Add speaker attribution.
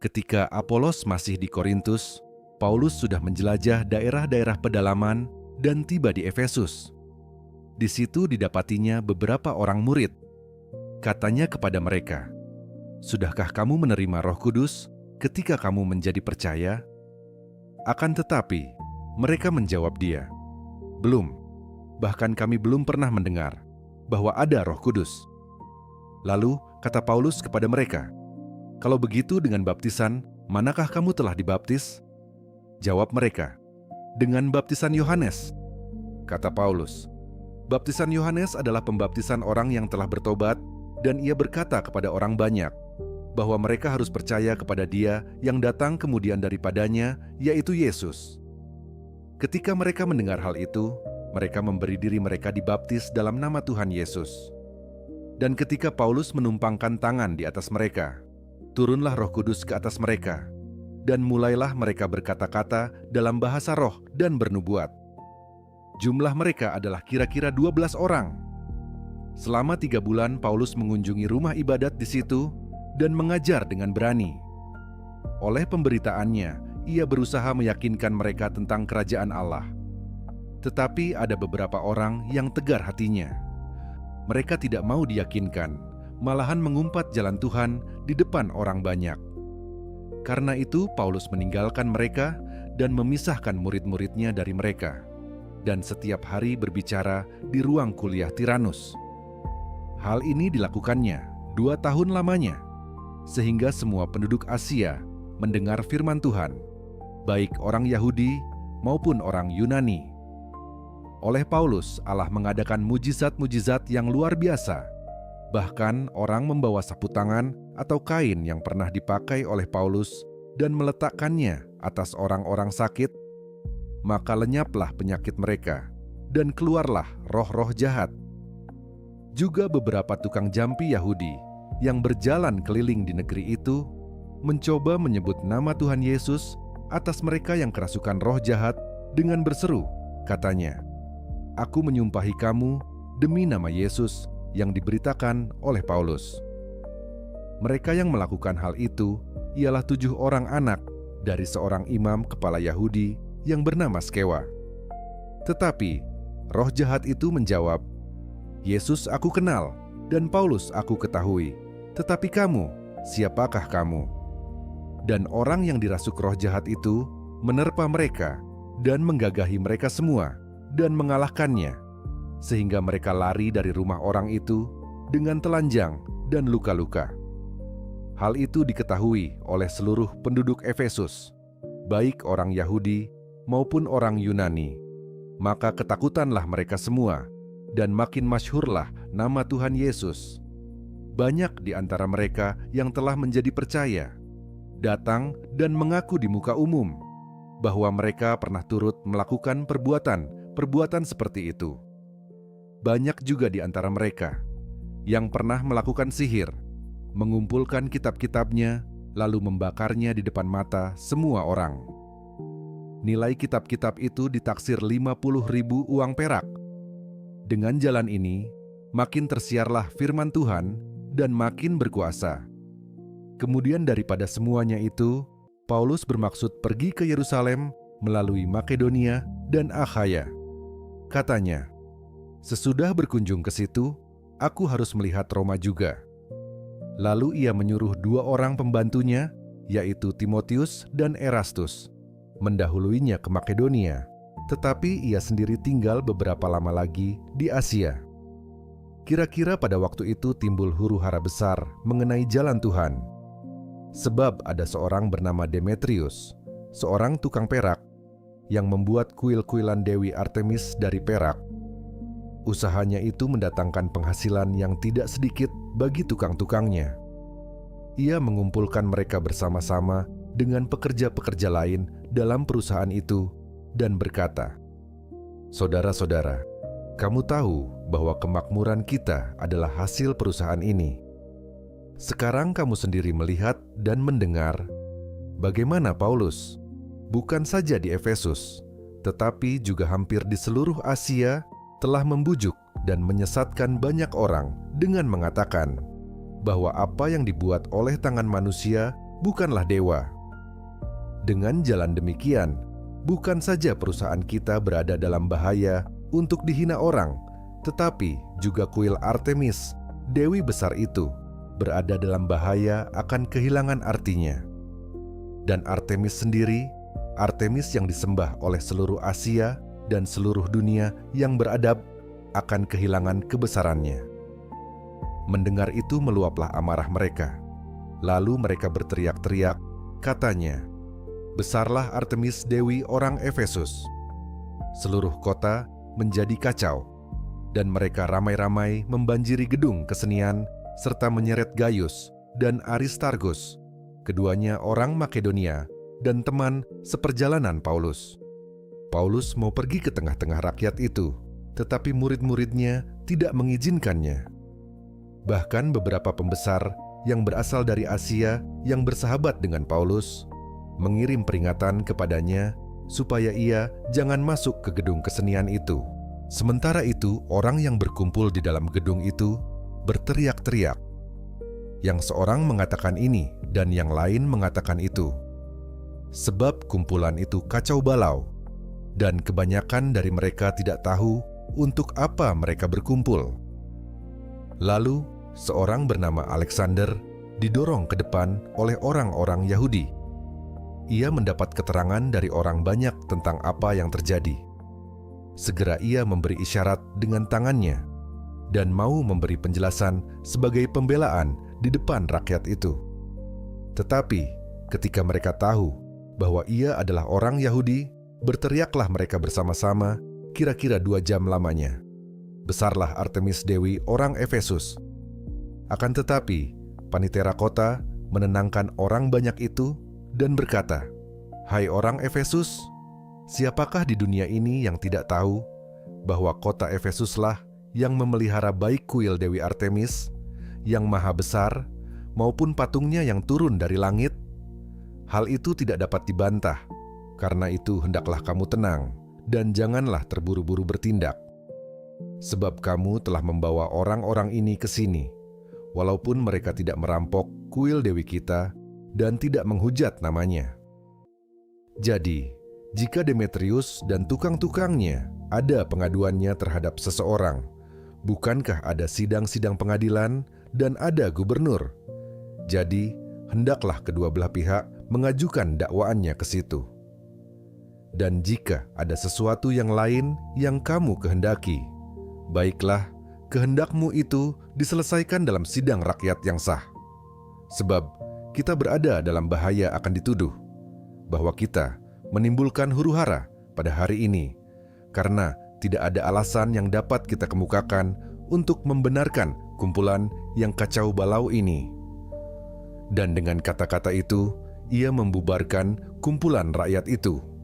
Speaker 1: Ketika Apolos masih di Korintus, Paulus sudah menjelajah daerah-daerah pedalaman dan tiba di Efesus. Di situ didapatinya beberapa orang murid. Katanya kepada mereka, "Sudahkah kamu menerima Roh Kudus ketika kamu menjadi percaya?" Akan tetapi, mereka menjawab dia, "Belum, bahkan kami belum pernah mendengar bahwa ada Roh Kudus." Lalu kata Paulus kepada mereka, "Kalau begitu dengan baptisan, manakah kamu telah dibaptis?" Jawab mereka, "Dengan baptisan Yohanes." Kata Paulus, "Baptisan Yohanes adalah pembaptisan orang yang telah bertobat, dan ia berkata kepada orang banyak bahwa mereka harus percaya kepada Dia yang datang kemudian daripadanya, yaitu Yesus." Ketika mereka mendengar hal itu, mereka memberi diri mereka dibaptis dalam nama Tuhan Yesus. Dan ketika Paulus menumpangkan tangan di atas mereka, turunlah Roh Kudus ke atas mereka, dan mulailah mereka berkata-kata dalam bahasa roh dan bernubuat. Jumlah mereka adalah kira-kira 12 orang. Selama 3 bulan Paulus mengunjungi rumah ibadat di situ dan mengajar dengan berani. Oleh pemberitaannya, ia berusaha meyakinkan mereka tentang kerajaan Allah. Tetapi ada beberapa orang yang tegar hatinya. Mereka tidak mau diyakinkan, malahan mengumpat jalan Tuhan di depan orang banyak. Karena itu Paulus meninggalkan mereka dan memisahkan murid-muridnya dari mereka, dan setiap hari berbicara di ruang kuliah Tiranus. Hal ini dilakukannya 2 tahun lamanya, sehingga semua penduduk Asia mendengar firman Tuhan, baik orang Yahudi maupun orang Yunani. Oleh Paulus, Allah mengadakan mujizat-mujizat yang luar biasa. Bahkan orang membawa sapu tangan atau kain yang pernah dipakai oleh Paulus dan meletakkannya atas orang-orang sakit, maka lenyaplah penyakit mereka dan keluarlah roh-roh jahat. Juga beberapa tukang jampi Yahudi yang berjalan keliling di negeri itu mencoba menyebut nama Tuhan Yesus atas mereka yang kerasukan roh jahat dengan berseru, katanya, "Aku menyumpahi kamu demi nama Yesus yang diberitakan oleh Paulus." Mereka yang melakukan hal itu ialah 7 orang anak dari seorang imam kepala Yahudi yang bernama Skewa. Tetapi roh jahat itu menjawab, "Yesus aku kenal dan Paulus aku ketahui, tetapi kamu, siapakah kamu?" Dan orang yang dirasuk roh jahat itu menerpa mereka dan menggagahi mereka semua dan mengalahkannya, sehingga mereka lari dari rumah orang itu dengan telanjang dan luka-luka. Hal itu diketahui oleh seluruh penduduk Efesus, baik orang Yahudi maupun orang Yunani. Maka ketakutanlah mereka semua, dan makin masyhurlah nama Tuhan Yesus. Banyak di antara mereka yang telah menjadi percaya, datang dan mengaku di muka umum bahwa mereka pernah turut melakukan perbuatan seperti itu. Banyak juga di antara mereka yang pernah melakukan sihir, mengumpulkan kitab-kitabnya, lalu membakarnya di depan mata semua orang. Nilai kitab-kitab itu ditaksir 50.000 uang perak. Dengan jalan ini, makin tersiarlah firman Tuhan dan makin berkuasa. Kemudian daripada semuanya itu, Paulus bermaksud pergi ke Yerusalem melalui Makedonia dan Akhaya. Katanya, "Sesudah berkunjung ke situ, aku harus melihat Roma juga." Lalu ia menyuruh 2 orang pembantunya, yaitu Timotius dan Erastus, mendahuluinya ke Makedonia, tetapi ia sendiri tinggal beberapa lama lagi di Asia. Kira-kira pada waktu itu timbul huru-hara besar mengenai jalan Tuhan. Sebab ada seorang bernama Demetrius, seorang tukang perak, yang membuat kuil-kuilan Dewi Artemis dari perak. Usahanya itu mendatangkan penghasilan yang tidak sedikit bagi tukang-tukangnya. Ia mengumpulkan mereka bersama-sama dengan pekerja-pekerja lain dalam perusahaan itu dan berkata, "Saudara-saudara, kamu tahu bahwa kemakmuran kita adalah hasil perusahaan ini. Sekarang kamu sendiri melihat dan mendengar bagaimana Paulus, bukan saja di Efesus, tetapi juga hampir di seluruh Asia, telah membujuk dan menyesatkan banyak orang dengan mengatakan bahwa apa yang dibuat oleh tangan manusia bukanlah dewa. Dengan jalan demikian, bukan saja perusahaan kita berada dalam bahaya untuk dihina orang, tetapi juga kuil Artemis, dewi besar itu, berada dalam bahaya akan kehilangan artinya. Dan Artemis sendiri, Artemis yang disembah oleh seluruh Asia dan seluruh dunia yang beradab, akan kehilangan kebesarannya. Mendengar itu meluaplah amarah mereka. Lalu mereka berteriak-teriak, katanya, "Besarlah Artemis dewi orang Efesus." Seluruh kota menjadi kacau, dan mereka ramai-ramai membanjiri gedung kesenian serta menyeret Gaius dan Aristargus, keduanya orang Makedonia dan teman seperjalanan Paulus. Paulus mau pergi ke tengah-tengah rakyat itu, tetapi murid-muridnya tidak mengizinkannya. Bahkan beberapa pembesar yang berasal dari Asia yang bersahabat dengan Paulus mengirim peringatan kepadanya supaya ia jangan masuk ke gedung kesenian itu. Sementara itu, orang yang berkumpul di dalam gedung itu berteriak-teriak. Yang seorang mengatakan ini dan yang lain mengatakan itu. Sebab kumpulan itu kacau balau, dan kebanyakan dari mereka tidak tahu untuk apa mereka berkumpul. Lalu, seorang bernama Alexander didorong ke depan oleh orang-orang Yahudi. Ia mendapat keterangan dari orang banyak tentang apa yang terjadi. Segera ia memberi isyarat dengan tangannya dan mau memberi penjelasan sebagai pembelaan di depan rakyat itu. Tetapi ketika mereka tahu bahwa ia adalah orang Yahudi, berteriaklah mereka bersama-sama kira-kira 2 jam lamanya, "Besarlah Artemis dewi orang Efesus." Akan tetapi, panitera kota menenangkan orang banyak itu dan berkata, "Hai orang Efesus, siapakah di dunia ini yang tidak tahu bahwa kota Efesuslah yang memelihara baik kuil Dewi Artemis, yang maha besar, maupun patungnya yang turun dari langit? Hal itu tidak dapat dibantah. Karena itu hendaklah kamu tenang, dan janganlah terburu-buru bertindak. Sebab kamu telah membawa orang-orang ini ke sini, walaupun mereka tidak merampok kuil Dewi kita dan tidak menghujat namanya. Jadi, jika Demetrius dan tukang-tukangnya ada pengaduannya terhadap seseorang, bukankah ada sidang-sidang pengadilan dan ada gubernur? Jadi, hendaklah kedua belah pihak mengajukan dakwaannya ke situ. Dan jika ada sesuatu yang lain yang kamu kehendaki, baiklah, kehendakmu itu diselesaikan dalam sidang rakyat yang sah. Sebab kita berada dalam bahaya akan dituduh bahwa kita menimbulkan huru-hara pada hari ini, karena tidak ada alasan yang dapat kita kemukakan untuk membenarkan kumpulan yang kacau balau ini." Dan dengan kata-kata itu, ia membubarkan kumpulan rakyat itu.